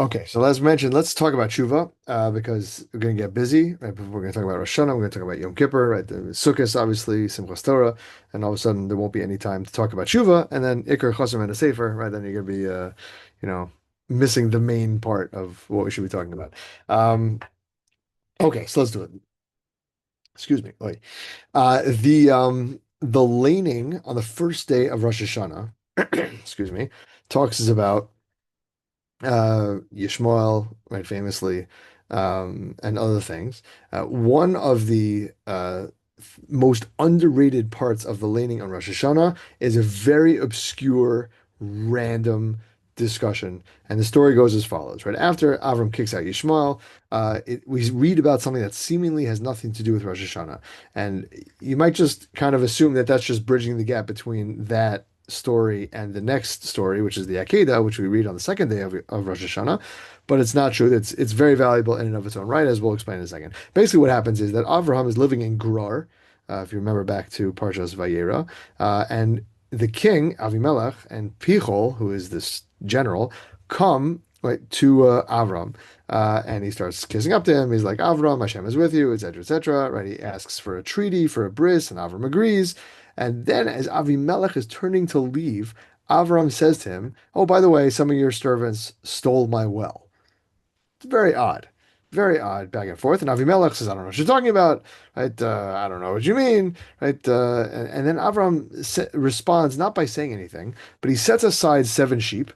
Okay, so as mentioned, let's talk about Teshuva because we're going to get busy. Right? We're going to talk about Rosh Hashanah, we're going to talk about Yom Kippur, right? The Sukkot, obviously, Simchas Torah, and all of a sudden there won't be any time to talk about Teshuva, and then Iker, Chosam, and a Sefer, right? Then you're going to be, you know, missing the main part of what we should be talking about. Um, okay, so let's do it. Excuse me. Wait. The laning on the first day of Rosh Hashanah, excuse me, talks is about Yishmael, right, famously, and other things. One of the most underrated parts of the laning on Rosh Hashanah is a very obscure, random discussion. And the story goes as follows, right? After Avram kicks out Yishmael, we read about something that seemingly has nothing to do with Rosh Hashanah. And you might just kind of assume that that's just bridging the gap between that story and the next story, which is the Akedah, which we read on the second day of Rosh Hashanah. But it's not true. It's very valuable in and of its own right, as we'll explain in a second. Basically, what happens is that Avraham is living in Gerar, if you remember back to Parshas Vayera, and the king Avimelech and Pichol, who is this general, come right to Avram, and he starts kissing up to him. He's like, Avram, Hashem is with you, etc., etc. Right? He asks for a treaty, for a bris, and Avram agrees. And then, as Avimelech is turning to leave, Avram says to him, "Oh, by the way, some of your servants stole my well." It's very odd, back and forth. And Avimelech says, "I don't know what you're talking about, right? I don't know what you mean, right?" And then Avram responds not by saying anything, but he sets aside 7 sheep.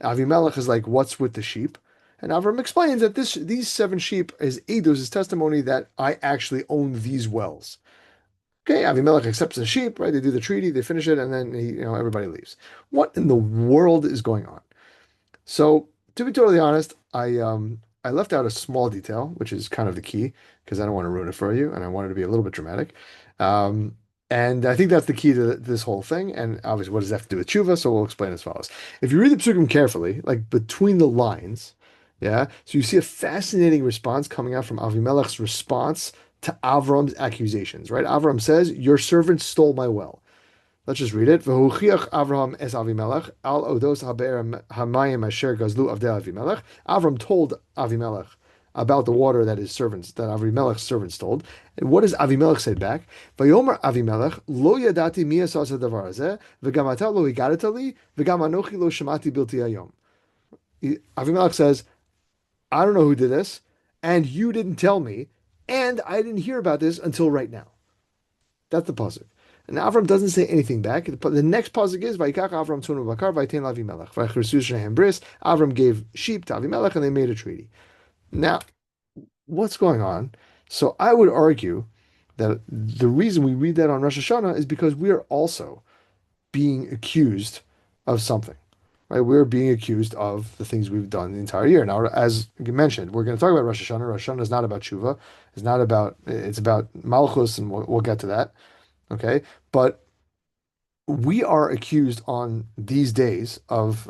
Avimelech is like, "What's with the sheep?" And Avram explains that these 7 sheep is eidos, is testimony that I actually own these wells. Okay, Avimelech accepts the sheep, right? They do the treaty, they finish it, and then everybody leaves. What in the world is going on? So, to be totally honest, I left out a small detail, which is kind of the key, because I don't want to ruin it for you, and I wanted to be a little bit dramatic. Um, and I think that's the key to this whole thing. And obviously, what does that have to do with tshuva? So we'll explain as follows. If you read the psukim carefully, like between the lines, yeah, so you see a fascinating response coming out from Avimelech's response to Avram's accusations, right? Avram says, "Your servant stole my well." Let's just read it. V'huchiach Avraham es Avimelech al odos haber hamayim asher gazlu avdei Avimelech. Avram told Avimelech about the water that his servants, that Avimelech's servants stole. And what does Avimelech say back? Vayomer Avimelech lo yadati mi asas hadavar hazeh v'gam ata lo higadata li v'gam anochi lo shemati bilti hayom. Avimelech says, "I don't know who did this, and you didn't tell me, and I didn't hear about this until right now." That's the pasuk. And Avram doesn't say anything back. The next pasuk is Vayikach Avram Tunu Bakar Vayten Lavimelech. Vaychrisu Shehem Bris. Avram gave sheep to Avimelech, and they made a treaty. Now, what's going on? So I would argue that the reason we read that on Rosh Hashanah is because we are also being accused of something. Right? We're being accused of the things we've done the entire year. Now, as you mentioned, we're going to talk about Rosh Hashanah. Rosh Hashanah is not about tshuva. It's about Malchus, and we'll get to that. Okay. But we are accused on these days of,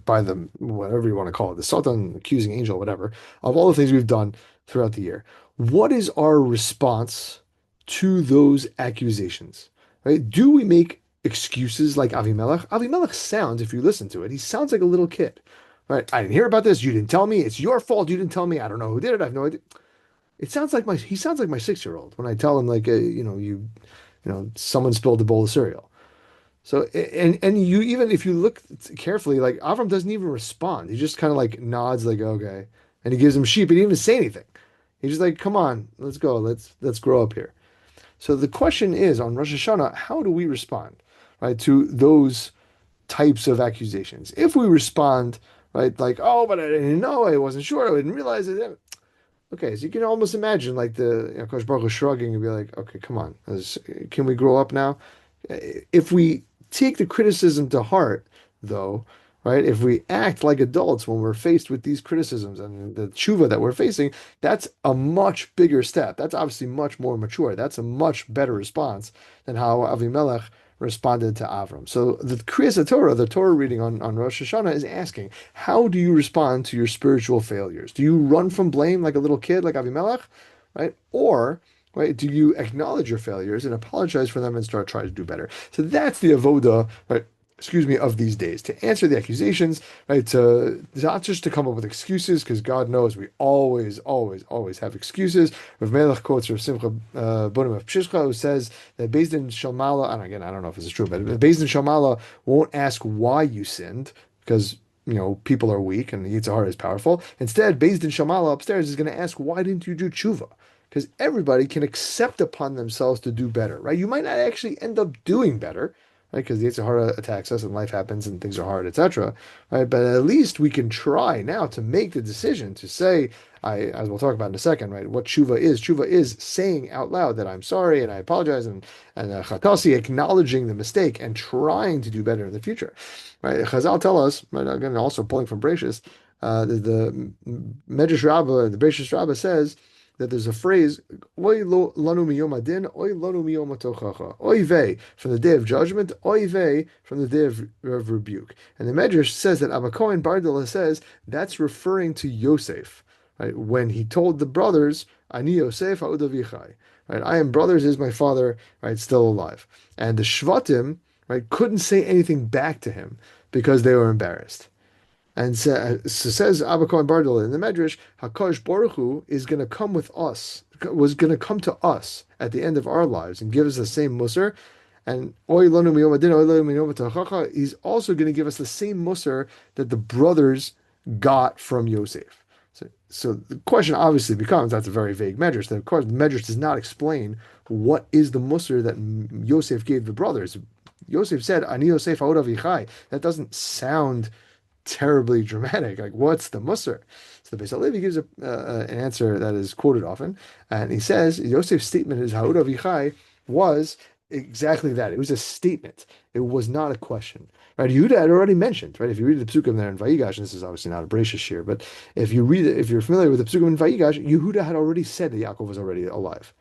by the, whatever you want to call it, the Satan, accusing angel, whatever, of all the things we've done throughout the year. What is our response to those accusations? Right? Do we make excuses like Avimelech? Avimelech sounds, if you listen to it, he sounds like a little kid. Right? I didn't hear about this. You didn't tell me. It's your fault. You didn't tell me. I don't know who did it. I have no idea. He sounds like my 6-year-old when I tell him like, someone spilled a bowl of cereal. So and you, even if you look carefully, like Avram doesn't even respond. He just kind of like nods, like okay, and he gives him sheep. He didn't even say anything. He's just like, "Come on, let's go. Let's grow up here." So the question is on Rosh Hashanah, how do we respond, right, to those types of accusations? If we respond, right, like, "Oh, but I didn't know. I wasn't sure. I didn't realize it." Okay, so you can almost imagine like Kosh Baruch Hu shrugging and be like, "Okay, come on, can we grow up now?" If we take the criticism to heart, though, right, if we act like adults when we're faced with these criticisms and the tshuva that we're facing, that's a much bigger step. That's obviously much more mature. That's a much better response than how Avimelech responded to Avram. So the Kriyas Torah, the Torah reading on Rosh Hashanah, is asking, how do you respond to your spiritual failures? Do you run from blame like a little kid, like Avimelech, right? Or right? Do you acknowledge your failures and apologize for them and start trying to do better? So that's the avoda, right? excuse me, of these days, to answer the accusations, right? To not just to come up with excuses, because God knows we always, always, always have excuses. Rav Melech quotes Rav Simcha Bunim of Pshishcha, who says that Beis Din Shalmala, and again, I don't know if this is true, but Beis Din Shalmala won't ask why you sinned, because people are weak and the Yetzer Hara is powerful. Instead, Beis Din Shamala upstairs is going to ask, why didn't you do tshuva? Because everybody can accept upon themselves to do better, right? You might not actually end up doing better, right? Because the Yetzer Hara attacks us and life happens and things are hard, etc. Right? But at least we can try now to make the decision to say, as we'll talk about in a second, right? What tshuva is. Tshuva is saying out loud that I'm sorry and I apologize and chatasi, acknowledging the mistake and trying to do better in the future, right? Chazal tell us, right, again, also pulling from Bereshis, the Medrash Rabbah, the Bereshis Rabbah says that there's a phrase, "Oy lanu miyom adin, oy lanu miyom tochacha." Oy vey from the day of judgment, oy vey from the day of rebuke. And the Medrash says that Abba Cohen Bardala says that's referring to Yosef, right? When he told the brothers, "Ani Yosef ha'udavichai," right? I am brothers, is my father, right? Still alive. And the Shvatim, right, couldn't say anything back to him because they were embarrassed. And so says Abba Kohen Bardal in the Medrash, Hakadosh Baruch Hu is going to come with us, was going to come to us at the end of our lives and give us the same Mussar. And Oy lanu miyom adin, oy lanu miyom tachacha, he's also going to give us the same Mussar that the brothers got from Yosef. So the question obviously becomes, that's a very vague Medrash. Then of course the Medrash does not explain what is the Mussar that Yosef gave the brothers. Yosef said, Ani Yosef ha'od avichai. That doesn't sound terribly dramatic. Like, what's the Mussar? So the Beis Halevi gives an answer that is quoted often, and he says Yosef's statement is Ha'ud Avichai was exactly that. It was a statement. It was not a question. Right? Yehuda had already mentioned, right? If you read the Psukim there in Vayigash, and this is obviously not a Bereshis here, but if you read it, if you're familiar with the Psukim in Vayigash, Yehuda had already said that Yaakov was already alive.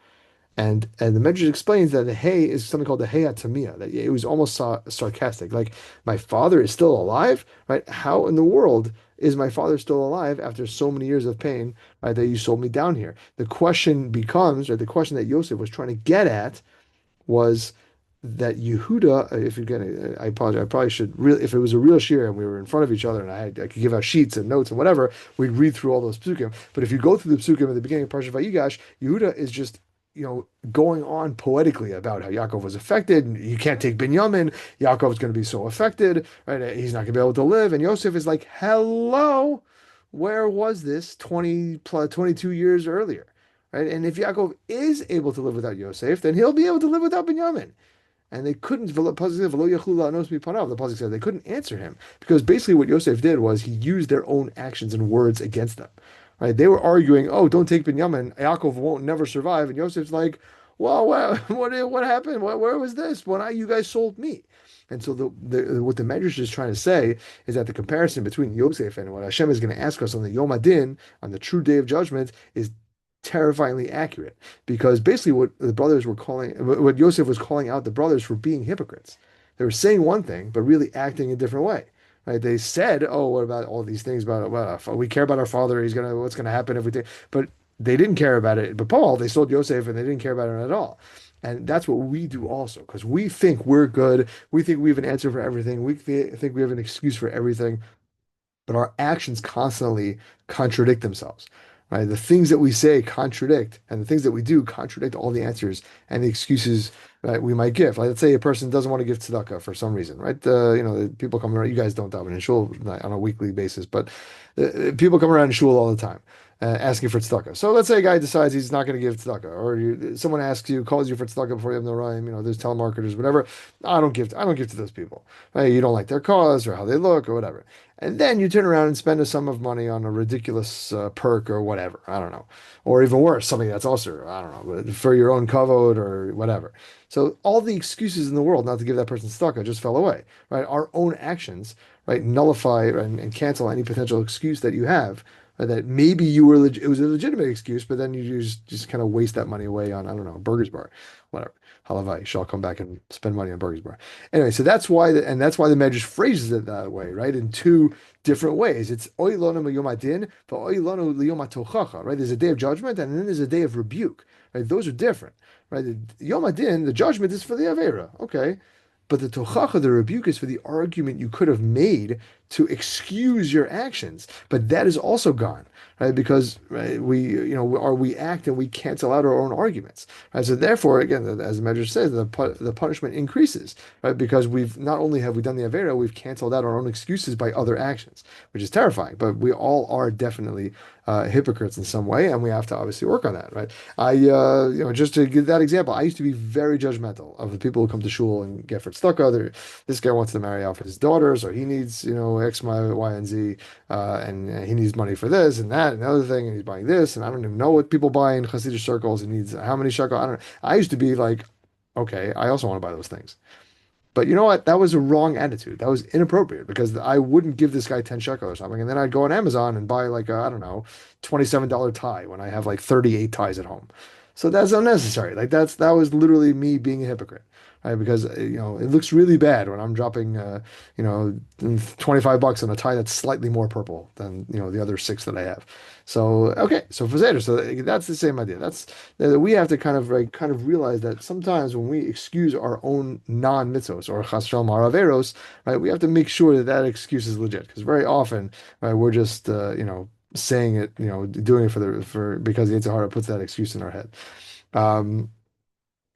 And the Medrash explains that the hay is something called the hey atamia, that it was almost sarcastic. Like, my father is still alive, right? How in the world is my father still alive after so many years of pain, right, that you sold me down here? The question becomes, right, the question that Yosef was trying to get at was that Yehuda, if you're getting, I apologize, I probably should really, if it was a real shir and we were in front of each other and I could give out sheets and notes and whatever, we'd read through all those psukim. But if you go through the psukim at the beginning of Parshat Vayigash, Yehuda is just going on poetically about how Yaakov was affected. And you can't take Binyamin. Yaakov is going to be so affected, right? He's not going to be able to live. And Yosef is like, hello, where was this 20 plus 22 years earlier? Right? And if Yaakov is able to live without Yosef, then he'll be able to live without Binyamin. And they couldn't, the Pasuk said they couldn't answer him because basically what Yosef did was he used their own actions and words against them. Right? They were arguing, oh, don't take Binyamin. Yaakov won't never survive. And Yosef's like, well, what happened? Where was this when you guys sold me? And so what the Medrash is trying to say is that the comparison between Yosef and what Hashem is going to ask us on the Yom Adin, on the true day of judgment, is terrifyingly accurate because basically what the brothers were calling, what Yosef was calling out the brothers for being hypocrites. They were saying one thing, but really acting a different way. Right? They said, "Oh, what about all these things about we care about our father? What's gonna happen if we take?" But they didn't care about it. But Paul, they sold Yosef, and they didn't care about it at all. And that's what we do also, because we think we're good. We think we have an answer for everything. We think we have an excuse for everything, but our actions constantly contradict themselves. Right? The things that we say contradict, and the things that we do contradict all the answers and the excuses that we might give. Like, let's say a person doesn't want to give tzedakah for some reason, right? The people come around. You guys don't daven in shul on a weekly basis, but people come around in shul all the time. Asking for tzedakah. So let's say a guy decides he's not going to give tzedakah, or someone asks you, calls you for tzedakah before you have no rhyme. There's telemarketers, whatever. I don't give to those people. Right? You don't like their cause or how they look or whatever. And then you turn around and spend a sum of money on a ridiculous perk or whatever. I don't know. Or even worse, something that's also, I don't know, for your own kavod or whatever. So all the excuses in the world not to give that person tzedakah just fell away, right? Our own actions, right, nullify and cancel any potential excuse that you have, that maybe it was a legitimate excuse, but then you just kind of waste that money away on, I don't know, Burger's Bar, whatever. Halavai, shall come back and spend money on Burger's Bar. Anyway, so that's why the Medrash phrases it that way, right? In two different ways. It's oy lonu miyom adin, but oy lonu liyom tochacha, right? There's a day of judgment, and then there's a day of rebuke, right? Those are different, right? The Yom Adin, the judgment is for the Avera, okay. But the tochacha, the rebuke, is for the argument you could have made to excuse your actions. But that is also gone, right? Because right, we act and we cancel out our own arguments, right? So therefore, again, as the Medrash says, the punishment increases, right? Because we've not only have we done the avera, we've canceled out our own excuses by other actions, which is terrifying. But we all are definitely hypocrites in some way, and we have to obviously work on that, right? Just to give that example, I used to be very judgmental of the people who come to shul and get for tzedakah. This guy wants to marry off his daughters, or he needs, X, Y, and Z, and he needs money for this and that and the other thing, and he's buying this, and I don't even know what people buy in Hasidic circles. He needs how many shekel? I don't know. I used to be like, okay, I also want to buy those things. But you know what? That was a wrong attitude. That was inappropriate because I wouldn't give this guy 10 shekel or something. And then I'd go on Amazon and buy like a, I don't know, $27 tie when I have like 38 ties at home. So that's unnecessary. Like that was literally me being a hypocrite. Right? Because it looks really bad when I'm dropping you know, $25 on a tie that's slightly more purple than, the other six that I have. So okay, so for Seder, so that's the same idea. That's that we have to kind of realize that sometimes when we excuse our own non-mitzvos or chas v'shalom haraveros, right, we have to make sure that that excuse is legit because very often, right, we're just saying it, doing it for because the Yetzer Hara puts that excuse in our head. Um,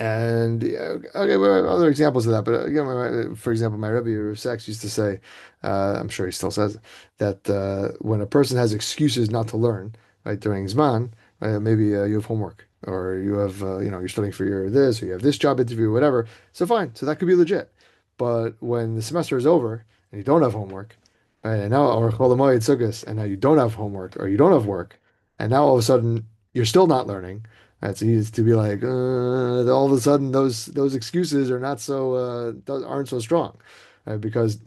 and yeah, okay, well, other examples of that, but again, for example, my Rebbe Rav Sachs used to say, I'm sure he still says that when a person has excuses not to learn, right, during Zman, maybe you have homework, or you have, you're studying for your this, or you have this job interview, whatever. So fine, so that could be legit. But when the semester is over and you don't have homework, right, and now or Chol Hamoed Sukkos, and now you don't have homework or you don't have work, and now all of a sudden you're still not learning. It's easy to be like, all of a sudden those excuses are not so aren't so strong, right? Because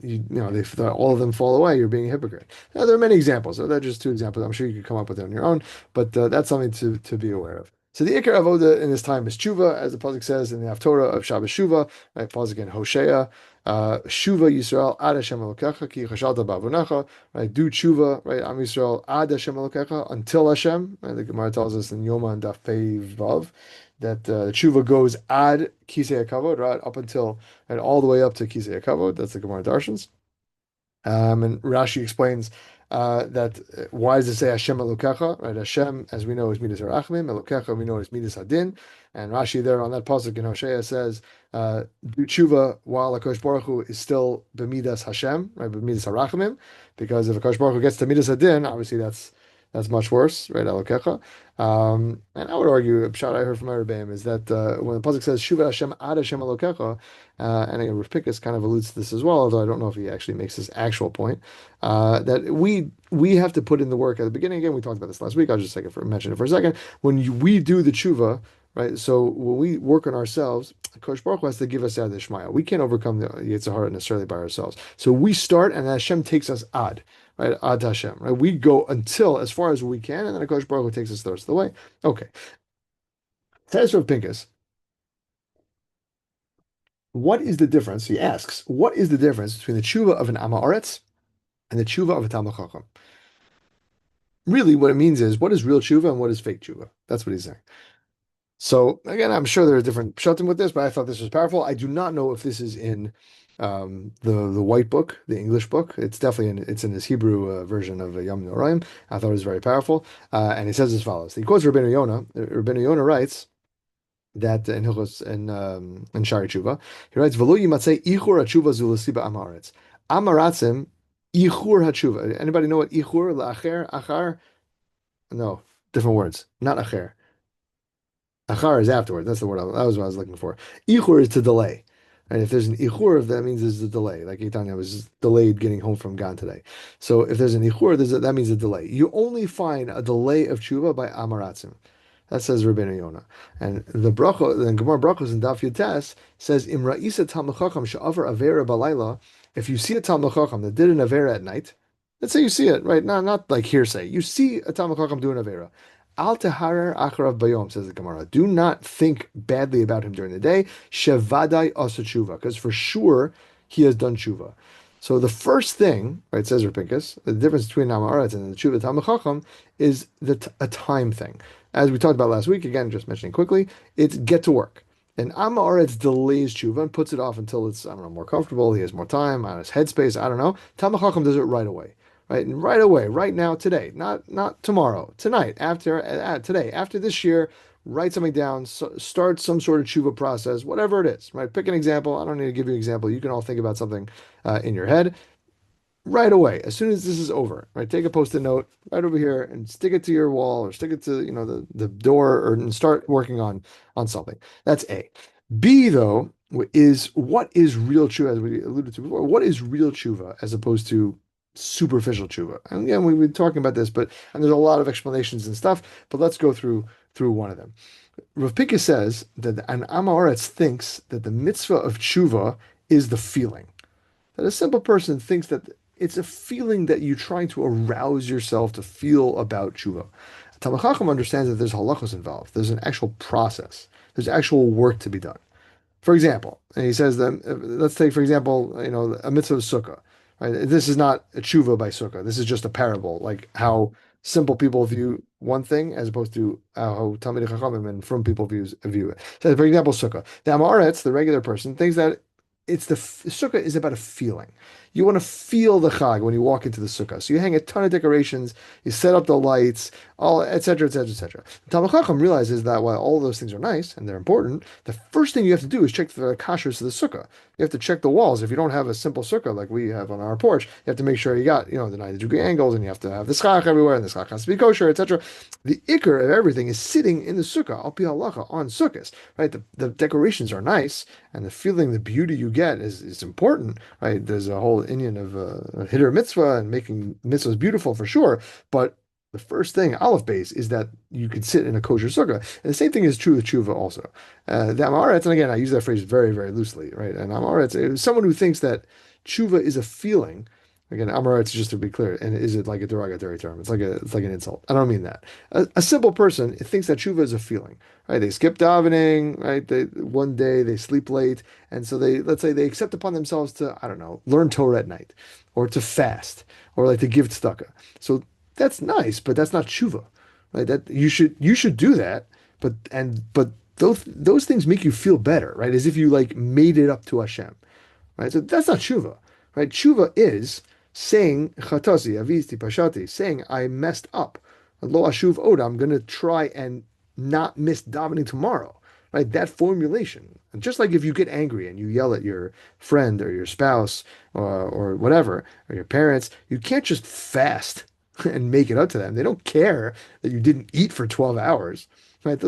all of them fall away. You're being a hypocrite. Now, there are many examples. So they're just two examples. I'm sure you could come up with it on your own, but that's something to be aware of. So the Iker Avoda in this time is Tshuva, as the pasuk says in the Haftorah of Shabbos Shuva, right? Pasuk in Hosea, Shuva Yisrael ad Hashem Elokecha ki chashalta ba'avonecha, right? Do Tshuva, right? Am Yisrael ad Hashem Elokecha until Hashem. Right? The Gemara tells us in Yoma and Daf Pei Vav that Tshuva goes ad Kisei HaKavod, right? Up until and all the way up to Kisei HaKavod. That's the Gemara Darshans. And Rashi explains that why does it say Hashem Elokecha? Right, Hashem, as we know, is Midas Harachmim. Elokecha, we know, is Midas Hadin. And Rashi there on that pasuk in Hosea says, do tshuva while Hakadosh Baruch Hu is still b'midas Hashem, right, b'midas Harachmim, because if Hakadosh Baruch Hu gets to Midas Hadin, obviously that's much worse, right? Elokecha. And I would argue, a shot I heard from my Rebbeim is that when the pasuk says Shuva Hashem ad Hashem Elokecha, and again, Rav Pinkus kind of alludes to this as well, although I don't know if he actually makes this actual point, that we have to put in the work at the beginning. Again, we talked about this last week. I'll just mention it for a second. When we do the tshuva, right? So when we work on ourselves, Kosh Baruch Hu has to give us Yad Ishmael. We can't overcome the Yetzer Hara necessarily by ourselves. So we start, and Hashem takes us ad, right? Ad Hashem, right? We go until as far as we can, and then Kosh Baruch Hu takes us the rest of the way. Okay. Says Rav Pinkus, what is the difference? He asks, what is the difference between the tshuva of an Amaretz and the tshuva of a Talmid Chacham? Really, what it means is what is real tshuva and what is fake tshuva? That's what he's saying. So again, I'm sure there are different pshatim with this, but I thought this was powerful. I do not know if this is in the white book, the English book. It's definitely it's in this Hebrew version of Yom Noraim. I thought it was very powerful, and he says as follows. He quotes Rabbeinu Yonah. Rabbeinu Yonah writes that in Hilchos in Shari Tshuva, he writes, "V'lo yimatzei ichur hatshuva zu l'siba amaretz amaratzim ichur hatshuva." Anybody know what ichur la'acher achar? No, different words, not acher. Achar is afterward. That's the word. That was what I was looking for. Ichur is to delay. And if there's an ichur, that means there's a delay. Like Itanya was delayed getting home from Gan today. So if there's an ichur, that means a delay. You only find a delay of tshuva by amaratzim. That says Rabbeinu Yonah. And the bracha, the Gemara Brachos in Daf Yutes says, Im ra'isa Talmid Chacham she'avar avera balayla. If you see a Talmid Chacham that did an avera at night, let's say you see it, right? Not like hearsay. You see a Talmid Chacham doing avera. Al teharer acharav bayom, says the Gemara. Do not think badly about him during the day. Shevadai asa tshuva, because for sure he has done tshuva. So the first thing, right, says Rav Pinkus, the difference between Amaretz and the tshuva Talmid Chacham is a time thing. As we talked about last week, again, just mentioning quickly, it's get to work. And Amaretz delays tshuva and puts it off until it's, I don't know, more comfortable. He has more time on his headspace. I don't know. Talmid Chacham does it right away, right? And right away, right now, today, not tomorrow, tonight, today, after this year, write something down, start some sort of tshuva process, whatever it is, right? Pick an example. I don't need to give you an example. You can all think about something in your head right away, as soon as this is over, right? Take a post-it note right over here and stick it to your wall or stick it to, the door or and start working on something. That's A. B though is what is real tshuva, as we alluded to before. What is real tshuva as opposed to superficial tshuva? And again, we've been talking about this, but and there's a lot of explanations and stuff, but let's go through one of them. Rav Pika says that an Amoritz thinks that the mitzvah of tshuva is the feeling that a simple person thinks that it's a feeling that you're trying to arouse yourself to feel about tshuva. Talmid Chacham understands that there's halachos involved. There's an actual process. There's actual work to be done. For example, and he says that let's take for example, a mitzvah of sukkah. Right? This is not a tshuva by sukkah. This is just a parable, like how simple people view one thing as opposed to how Talmidei Chachamim and from people view it. So, for example, sukkah. The Amaretz, the regular person, thinks that sukkah is about a feeling. You want to feel the chag when you walk into the sukkah. So you hang a ton of decorations, you set up the lights, all etc. etc. etc. Talmid Chacham realizes that while all those things are nice and they're important, the first thing you have to do is check the kashrus of the sukkah. You have to check the walls. If you don't have a simple sukkah like we have on our porch, you have to make sure you got the 90-degree angles, and you have to have the schach everywhere, and the schach has to be kosher, etc. The ikar of everything is sitting in the sukkah, al pi halacha, on sukkahs, right? The decorations are nice, and the feeling, the beauty you get is important, right? There's a whole inyan of hitter mitzvah and making mitzvahs beautiful for sure, but the first thing, aleph base, is that you could sit in a kosher sukkah. And the same thing is true with tshuva also. The Amaretz, and again, I use that phrase very, very loosely, right? And Amaretz is someone who thinks that tshuva is a feeling. Again, Amaretz, just to be clear, and is it like a derogatory term? It's like an insult. I don't mean that. A simple person thinks that tshuva is a feeling, right? They skip davening, right? One day they sleep late, and so let's say they accept upon themselves to, I don't know, learn Torah at night, or to fast, or like to give tzedakah. So that's nice, but that's not tshuva, right? That you should do that, but those things make you feel better, right? As if you like made it up to Hashem, right? So that's not tshuva, right? Tshuva is saying chatasi avisti pashati, saying I messed up, lo ashuv oda. I'm going to try and not miss davening tomorrow, right? That formulation. And just like if you get angry and you yell at your friend or your spouse or whatever, or your parents, you can't just fast and make it up to them. They don't care that you didn't eat for 12 hours. Right? It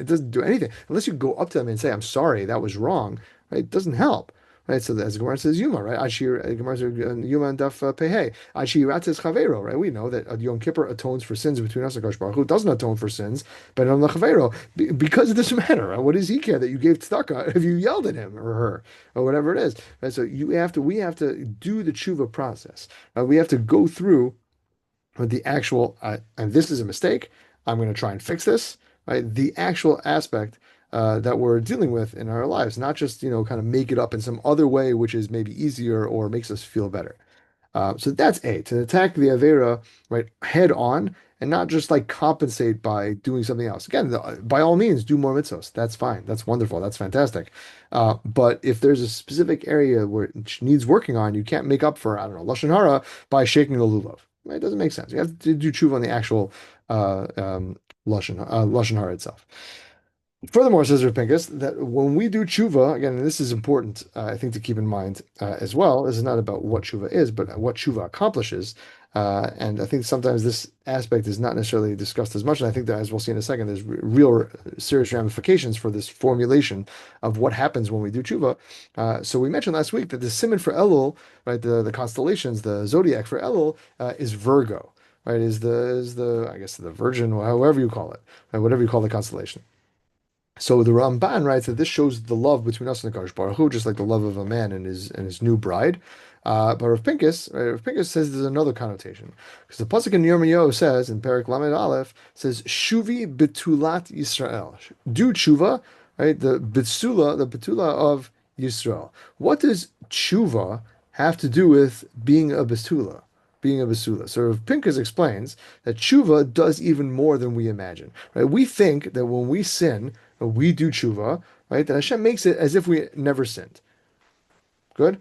doesn't do anything unless you go up to them and say, "I'm sorry, that was wrong." Right? It doesn't help. Right? So as the Gemara says, Yuma, right? Gemara says Yuma and Daf Pehei. Ashi Ratzis Chavero, right? We know that Yom Kippur atones for sins between us and Kadosh Baruch Hu. Doesn't atone for sins, but on the Chavero, because it doesn't matter. Right? What does he care that you gave tzedakah if you yelled at him or her or whatever it is? Right? So we have to do the tshuva process. We have to go through the actual, and this is a mistake. I'm going to try and fix this, right? The actual aspect that we're dealing with in our lives, not just, kind of make it up in some other way, which is maybe easier or makes us feel better. So that's A, to attack the Avera, right, head on and not just like compensate by doing something else. Again, by all means, do more mitzvahs. That's fine. That's wonderful. That's fantastic. But if there's a specific area where it needs working on, you can't make up for, I don't know, Lashon Hara by shaking the lulav. Right? It doesn't make sense. You have to do tshuva on the actual Lashon Hara itself. Furthermore, says Rav Pinkus, that when we do tshuva, again, and this is important, I think, to keep in mind as well. This is not about what tshuva is, but what tshuva accomplishes. And I think sometimes this aspect is not necessarily discussed as much. And I think that, as we'll see in a second, there's real serious ramifications for this formulation of what happens when we do tshuva. So we mentioned last week that the simon for Elul, right, the constellations, the zodiac for Elul, is Virgo, right? Is the I guess the Virgin, however you call it, right, whatever you call the constellation. So the Ramban writes that this shows the love between us and the Kadosh Baruch Hu, just like the love of a man and his new bride. But Rav Pinkus says there's another connotation, because the pasuk in Yirmiyahu says in Perek Lamed Aleph says Shuvi betulat Yisrael, do tshuva, right? The betula of Yisrael. What does tshuva have to do with being a betula? Being a basula. So Rav Pinkus explains that tshuva does even more than we imagine. Right? We think that when we sin, when we do tshuva, right, that Hashem makes it as if we never sinned. Good.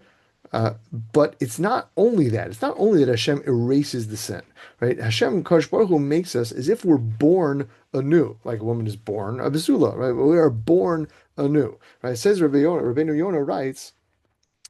Uh, but it's not only that. It's not only that Hashem erases the sin, right? Hashem, Kadosh Baruch Hu, makes us as if we're born anew, like a woman is born a basula, right? We are born anew, right? It says Rabbeinu Yonah writes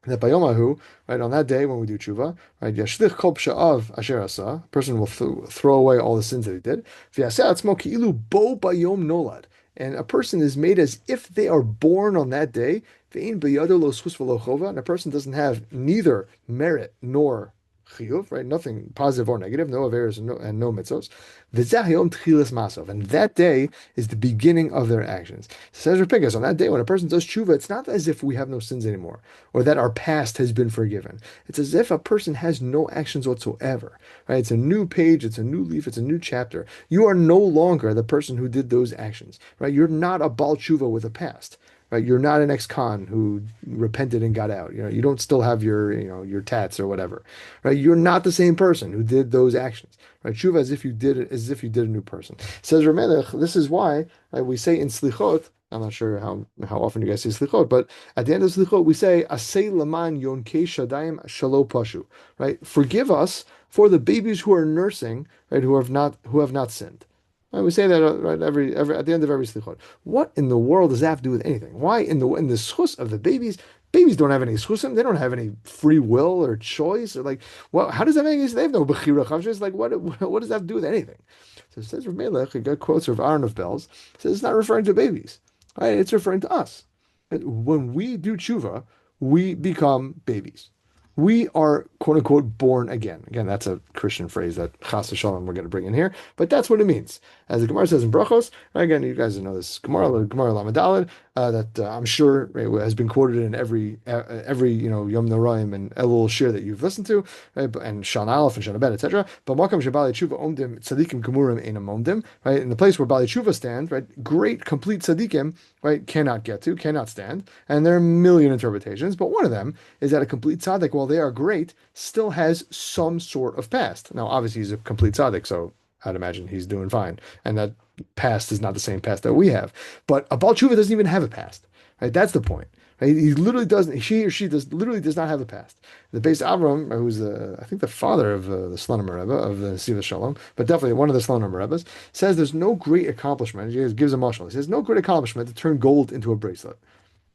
that by Yomahu, right, on that day when we do tshuva, right, Yashlich kol psha'av asher asa, a person will throw away all the sins that he did. V'yaseh atzmo ki'ilu bo bayom nolad. And a person is made as if they are born on that day. Ve'in b'yado lo schus v'lo chova, and a person doesn't have neither merit nor chiyuv, right? Nothing positive or negative, no averes and no mitzvos. V'zeh hayom tchilas masav, and that day is the beginning of their actions. Says Rav Pinkus, on that day when a person does tshuva, it's not as if we have no sins anymore, or that our past has been forgiven. It's as if a person has no actions whatsoever, right? It's a new page, it's a new leaf, it's a new chapter. You are no longer the person who did those actions, right? You're not a Baal Tshuva with a past. Right, you're not an ex-con who repented and got out. You don't still have your tats or whatever. Right, you're not the same person who did those actions. Right, tshuva as if you did it, as if you did a new person. Says Ramelech, this is why, right, we say in slichot. I'm not sure how often you guys say slichot, but at the end of slichot we say asay laman yonkei shadayim shalo pashu. Right, forgive us for the babies who are nursing, right, who have not sinned. Right, we say that right every at the end of every slichot. What in the world does that have to do with anything? Why in the schus of the babies? Babies don't have any schusim. They don't have any free will or choice or like. Well, how does that make sense? They have no bechira chavshis. Like what does that have to do with anything? So it says Rav Melech. We got quotes of Aaron of Bells. It says it's not referring to babies. Right? It's referring to us. When we do tshuva, we become babies. We are quote unquote born again. Again, that's a Christian phrase that chas v'shalom we're going to bring in here, but that's what it means. As the Gemara says in Brachos, again, you guys know this Gemara Lamed that I'm sure right, has been quoted in every Yom Noraim and Elul shir that you've listened to, right, and Shan Aleph and Shan Abed, etc. But Makam Shabali Tshuva Omdim Tzadikim Gemurim Einam Omdim, right, in the place where Bali Tshuva stands, right, great complete tzadikim, right, cannot stand, and there are a million interpretations, but one of them is that a complete tzaddik, while they are great, still has some sort of past. Now, obviously, he's a complete tzaddik, so I'd imagine he's doing fine. And that past is not the same past that we have. But a Baal Tshuva doesn't even have a past, right? That's the point. Right? He literally doesn't. He or she does not have a past. The Beis Avram, who's I think the father of the Slonim Rebbe of the Siva Shalom, but definitely one of the Slonim Rebbes, says there's no great accomplishment. He gives a mashal. He says no great accomplishment to turn gold into a bracelet.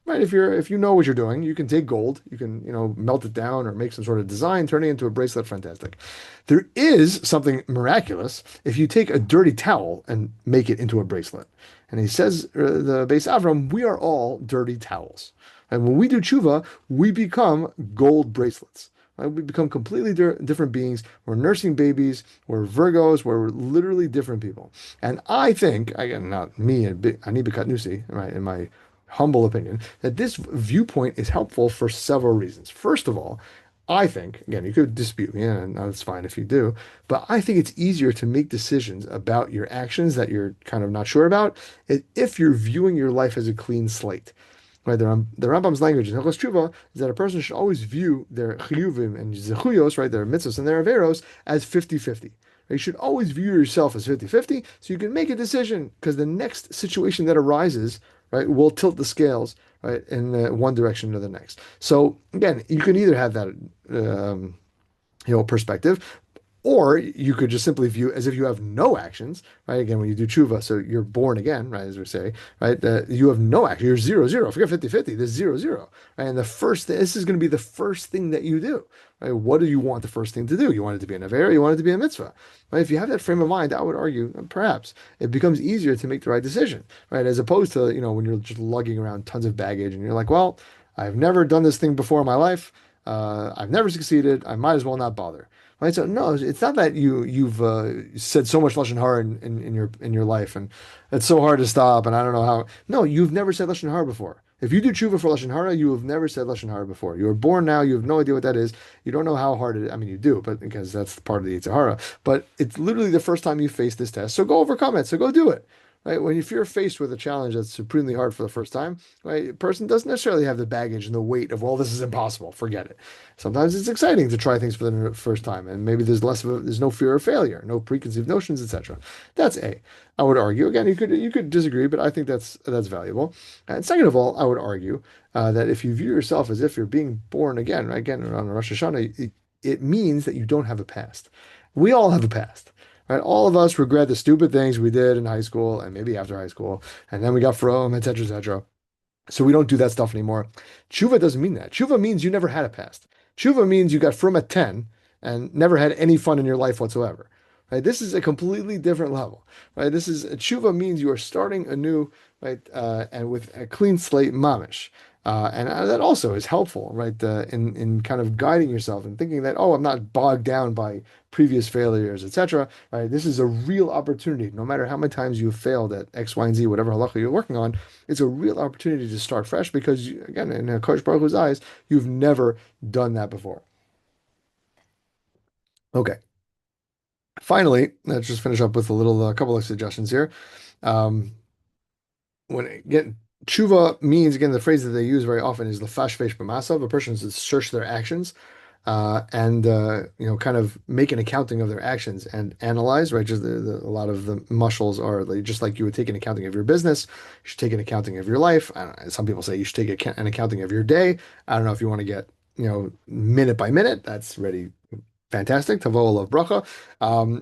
Right, if you know what you're doing, you can take gold, you can melt it down or make some sort of design, turn it into a bracelet. Fantastic. There is something miraculous if you take a dirty towel and make it into a bracelet. And he says, the Beis Avram, we are all dirty towels, and when we do tshuva, we become gold bracelets. Right? We become completely different beings. We're nursing babies. We're Virgos. We're literally different people. And I think, again, not me and Ani B'Katnusi, right, in my humble opinion, that this viewpoint is helpful for several reasons. First of all, I think, again, you could dispute me, and that's fine if you do, but I think it's easier to make decisions about your actions that you're kind of not sure about if you're viewing your life as a clean slate. Right, the Rambam's language in Hilchos Tshuva is that a person should always view their chiyuvim and zechuyos, right, their mitzvos and their averos, as 50-50. You should always view yourself as 50-50 so you can make a decision because the next situation that arises, right, will tilt the scales, right, in one direction or the next. So again, you can either have that, perspective, or you could just simply view as if you have no actions, right? Again, when you do tshuva, so you're born again, right? As we say, right? You have no action. You're 0-0. Forget 50-50. There's 0-0. Right? And this is going to be the first thing that you do, right? What do you want the first thing to do? You want it to be an aver, you want it to be a mitzvah, right? If you have that frame of mind, I would argue, perhaps it becomes easier to make the right decision, right? As opposed to, when you're just lugging around tons of baggage and you're like, well, I've never done this thing before in my life. I've never succeeded. I might as well not bother. Right, so no, it's not that you've said so much lashon hara in your life, and it's so hard to stop, and I don't know how. No, you've never said lashon hara before. If you do tshuva for lashon hara, you have never said lashon hara before. You were born now. You have no idea what that is. You don't know how hard it is. I mean, you do, but because that's part of the Yetzer Hara. But it's literally the first time you face this test. So go overcome it. So go do it. right? When if you're faced with a challenge that's supremely hard for the first time, right, a person doesn't necessarily have the baggage and the weight of, well, this is impossible, forget it. Sometimes it's exciting to try things for the first time, and maybe there's no fear of failure, no preconceived notions, etc. That's A. I would argue again, you could disagree, but I think that's valuable. And second of all, I would argue that if you view yourself as if you're being born again, right, again on Rosh Hashanah, it means that you don't have a past. We all have a past. Right? All of us regret the stupid things we did in high school and maybe after high school, and then we got from, etc., etc. So we don't do that stuff anymore. Tshuva doesn't mean that. Tshuva means you never had a past. Tshuva means you got from at 10 and never had any fun in your life whatsoever. Right? This is a completely different level. Right? This is tshuva means you are starting anew, right? And with a clean slate, mamish. And that also is helpful, right? In kind of guiding yourself and thinking that, oh, I'm not bogged down by previous failures, etc. Right? This is a real opportunity. No matter how many times you've failed at X, Y, and Z, whatever halacha you're working on, it's a real opportunity to start fresh because, again, in Kodesh Baruch Hu's eyes, you've never done that before. Okay. Finally, let's just finish up with a little couple of suggestions here. Um, when again, tshuva means again the phrase that they use very often is lefashvesh b'masav. A person is to search their actions and kind of make an accounting of their actions and analyze. Right, just a lot of the muscles are like, just like you would take an accounting of your business. You should take an accounting of your life. I don't know, some people say you should take an accounting of your day. I don't know if you want to get minute by minute. That's ready. Fantastic, Tavo of bracha.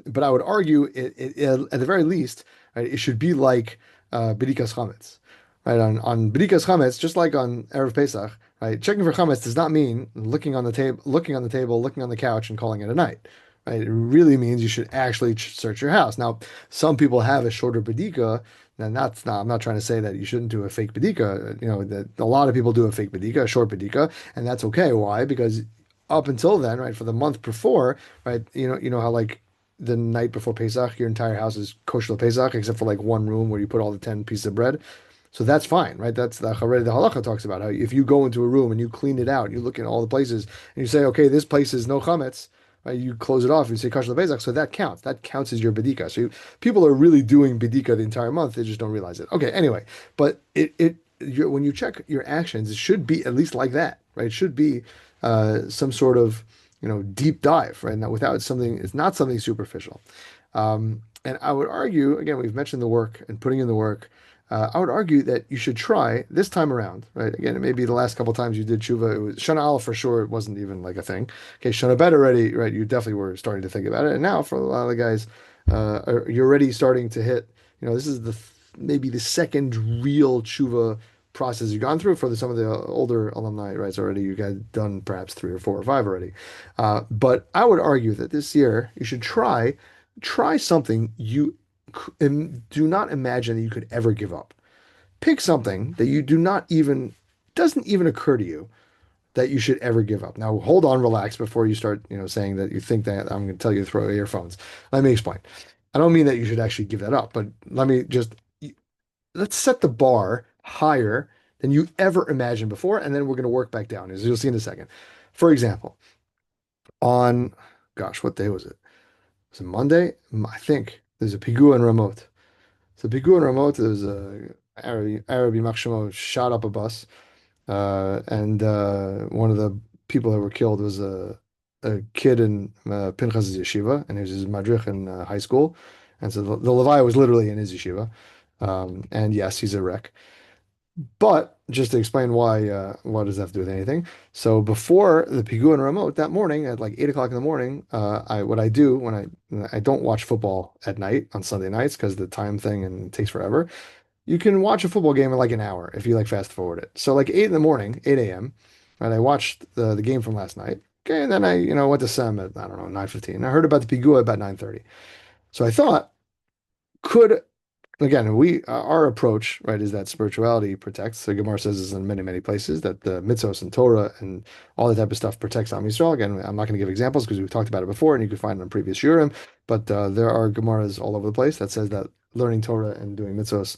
But I would argue at the very least, right, it should be like B'dikas Chametz. Right, on B'dikas Chametz, just like on Erev Pesach, right, checking for Chametz does not mean looking on the table, looking on the couch, and calling it a night. Right, it really means you should actually search your house. Now, some people have a shorter B'dika, and that's not. I'm not trying to say that you shouldn't do a fake B'dika. That a lot of people do a fake B'dika, a short B'dika, and that's okay. Why? Because up until then, right, for the month before, right, you know how like the night before Pesach, your entire house is kosher Pesach, except for like one room where you put all the 10 pieces of bread. So that's fine, right? That's the halacha talks about how if you go into a room and you clean it out, you look in all the places and you say, okay, this place is no chametz, right? You close it off, you say kosher Pesach, so that counts. That counts as your bedika. So people are really doing bedika the entire month, they just don't realize it. Okay, anyway, but when you check your actions, it should be at least like that, right? It should be some sort of deep dive, right? Now, without something, it's not something superficial. And I would argue, again, we've mentioned the work and putting in the work. I would argue that you should try this time around, right? Again, it may be the last couple times you did tshuva. It was Shana Aleph for sure. It wasn't even like a thing. Okay, Shana Bet already, right? You definitely were starting to think about it. And now for a lot of the guys, you're already starting to hit. This is maybe the second real tshuva process you've gone through for some of the older alumni, right? It's already you guys done perhaps three or four or five already. But I would argue that this year you should try something you do not imagine that you could ever give up. Pick something that you do not even doesn't even occur to you that you should ever give up. Now hold on, relax before you start, saying that you think that I'm going to tell you to throw away your phones. Let me explain. I don't mean that you should actually give that up, but let's set the bar higher than you ever imagined before, and then we're going to work back down, as you'll see in a second. For example, on, gosh, what day was it? Was it Monday? I think there's a pigua in Ramot. So pigua in Ramot, there's a Arabi Makshamo shot up a bus, and one of the people that were killed was a kid in Pinchas's yeshiva, and he was his madrich in high school, and so the Levi was literally in his yeshiva. And yes, he's a wreck. But just to explain why, what does that have to do with anything? So before the Pigou and Remote that morning at like 8 o'clock in the morning, what I do when I don't watch football at night on Sunday nights because the time thing and it takes forever. You can watch a football game in like an hour if you like fast forward it. So like 8 in the morning, 8 a.m. And I watched the game from last night. Okay, and then I went to Sem at I don't know 9:15. I heard about the Pigou about 9:30. So I thought, could again, our approach, right, is that spirituality protects. The Gemara says this in many, many places that the mitzvos and Torah and all that type of stuff protects Am Yisrael. Again, I'm not going to give examples because we've talked about it before and you can find it on previous shiurim, but there are Gemaras all over the place that says that learning Torah and doing mitzvos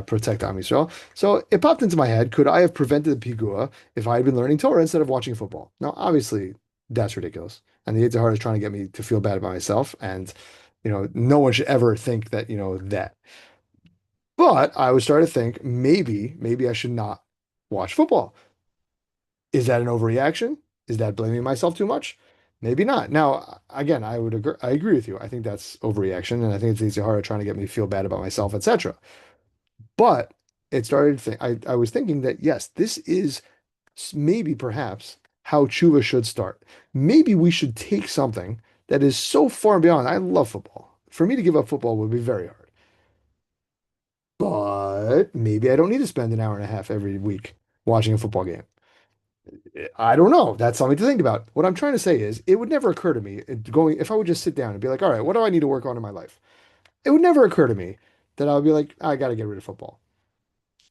protect Am Yisrael. So it popped into my head, could I have prevented the pigua if I had been learning Torah instead of watching football? Now, obviously, that's ridiculous. And the Yetzer Hara is trying to get me to feel bad about myself. And, no one should ever think that, that. But I was starting to think maybe I should not watch football. Is that an overreaction? Is that blaming myself too much? Maybe not. Now, again, I agree with you. I think that's overreaction, and I think it's easy harder trying to get me to feel bad about myself, etc. But it started to think I was thinking that yes, this is maybe perhaps how Chuva should start. Maybe we should take something that is so far beyond. I love football. For me to give up football would be very hard. But maybe I don't need to spend an hour and a half every week watching a football game. I don't know. That's something to think about. What I'm trying to say is, it would never occur to me going if I would just sit down and be like, all right, what do I need to work on in my life? It would never occur to me that I would be like, I got to get rid of football.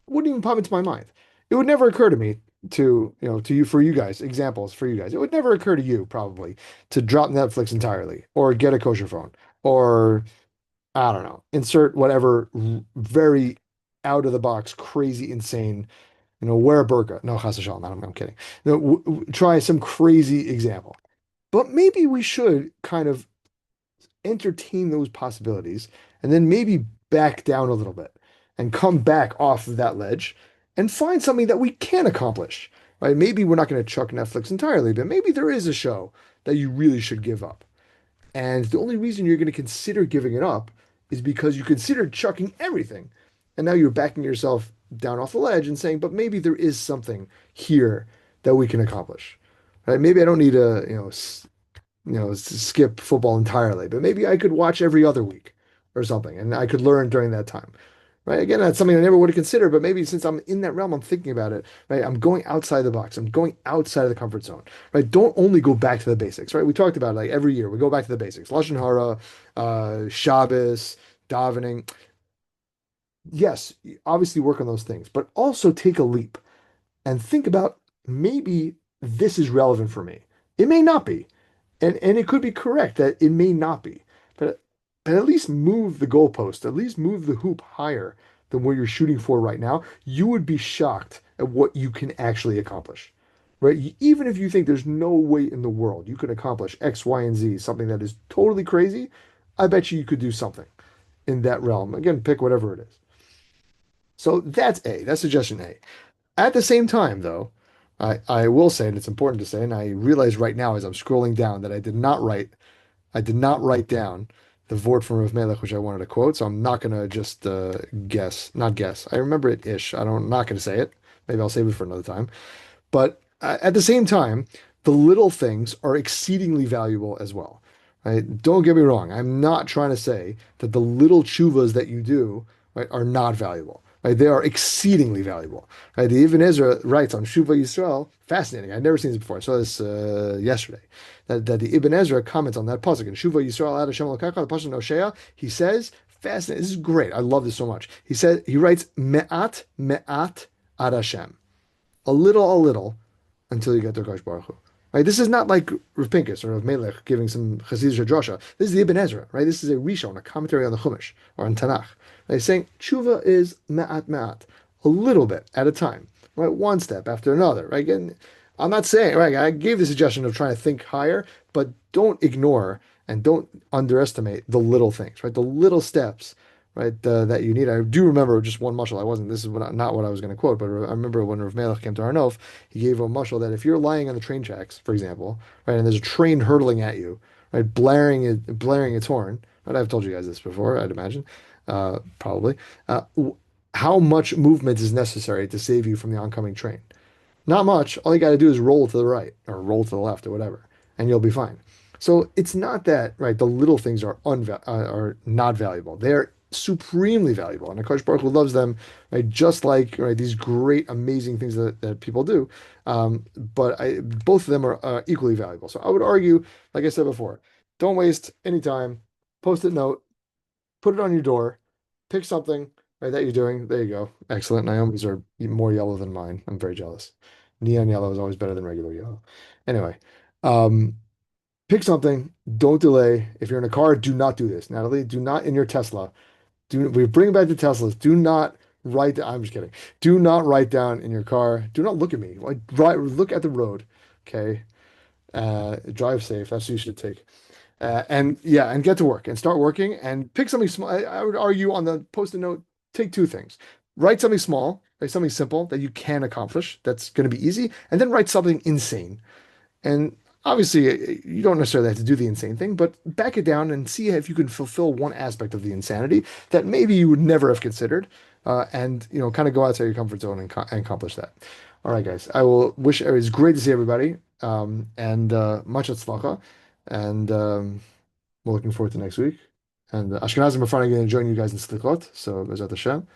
It wouldn't even pop into my mind. It would never occur to me to you for you guys, examples for you guys. It would never occur to you probably to drop Netflix entirely or get a kosher phone or I don't know, insert whatever very out of the box, crazy, insane wear a burqa. No, chas v'shalom, I'm kidding. No, try some crazy example. But maybe we should kind of entertain those possibilities and then maybe back down a little bit and come back off of that ledge and find something that we can accomplish, right? Maybe we're not going to chuck Netflix entirely, but maybe there is a show that you really should give up. And the only reason you're going to consider giving it up is because you considered chucking everything. And now you're backing yourself down off the ledge and saying, but maybe there is something here that we can accomplish. Right? Maybe I don't need to, skip football entirely, but maybe I could watch every other week or something, and I could learn during that time. Right. Again, that's something I never would have considered, but maybe since I'm in that realm, I'm thinking about it. Right. I'm going outside the box. I'm going outside of the comfort zone. Right. Don't only go back to the basics. Right. We talked about it like every year. We go back to the basics. Lashon Hara, Shabbos, davening. Yes, obviously work on those things, but also take a leap and think about maybe this is relevant for me. It may not be. And it could be correct that it may not be, but at least move the goalpost, at least move the hoop higher than where you're shooting for right now. You would be shocked at what you can actually accomplish, right? Even if you think there's no way in the world you could accomplish X, Y, and Z, something that is totally crazy, I bet you could do something in that realm. Again, pick whatever it is. So that's A. That's suggestion A. At the same time, though, I will say, and it's important to say, and I realize right now as I'm scrolling down that I did not write down the Vort from Rav Melech, which I wanted to quote, so I'm not gonna just not guess. I remember it ish. I'm not gonna say it. Maybe I'll save it for another time. But at the same time, the little things are exceedingly valuable as well. Right? Don't get me wrong. I'm not trying to say that the little chuvas that you do, right, are not valuable. Right? They are exceedingly valuable. Right? The Ibn Ezra writes on Shuva Yisrael, fascinating. I'd never seen this before. I saw this yesterday. That the Ibn Ezra comments on that pasuk in Shuva Yisrael Ad Hashem Elokecha, the pasuk in Hosea. He says, fascinating. This is great. I love this so much. He writes me'at me'at ad Hashem, a little, until you get to Kosh Baruch Hu. Right? This is not like Rav Pincus or Rav Melech giving some Chassidish drasha. This is the Ibn Ezra, right? This is a Rishon, a commentary on the Chumash or on Tanakh. Right? Saying tshuva is ma'at ma'at, a little bit at a time, right? One step after another, right? And I'm not saying, right? I gave the suggestion of trying to think higher, but don't ignore and don't underestimate the little things, right? The little steps, right? That you need. I do remember just one mashal. This is not what I was going to quote, but I remember when Rav Melech came to Arnov, he gave a mashal that if you're lying on the train tracks, for example, right, and there's a train hurtling at you, right, blaring its horn, right? I've told you guys this before, I'd imagine, probably. How much movement is necessary to save you from the oncoming train? Not much. All you got to do is roll to the right or roll to the left or whatever, and you'll be fine. So it's not that, right, the little things are not valuable. They're supremely valuable. And Akash Baruch Hu loves them, right, just like, right, these great, amazing things that people do. Both of them are equally valuable. So I would argue, like I said before, don't waste any time. Post-it note, put it on your door, pick something, right, that you're doing. There you go. Excellent. Naomi's are more yellow than mine. I'm very jealous. Neon yellow is always better than regular yellow. Anyway, um, pick something. Don't delay. If you're in a car, do not do this. Natalie, do not in your Tesla. We bring back the Teslas. Do not write. I'm just kidding. Do not write down in your car. Do not look at me. Like, look at the road. Okay. Drive safe. That's what you should take. And yeah, and get to work and start working and pick something small. I would argue on the post-it note, take two things. Write something small, write something simple that you can accomplish, that's going to be easy, and then write something insane. And obviously, you don't necessarily have to do the insane thing, but back it down and see if you can fulfill one aspect of the insanity that maybe you would never have considered, and kind of go outside your comfort zone and accomplish that. All right, guys. I will wish it's great to see everybody, and much hatzlacha, and we're looking forward to next week. And Ashkenazim are finally going to join you guys in Slichot, so Bezrat Hashem.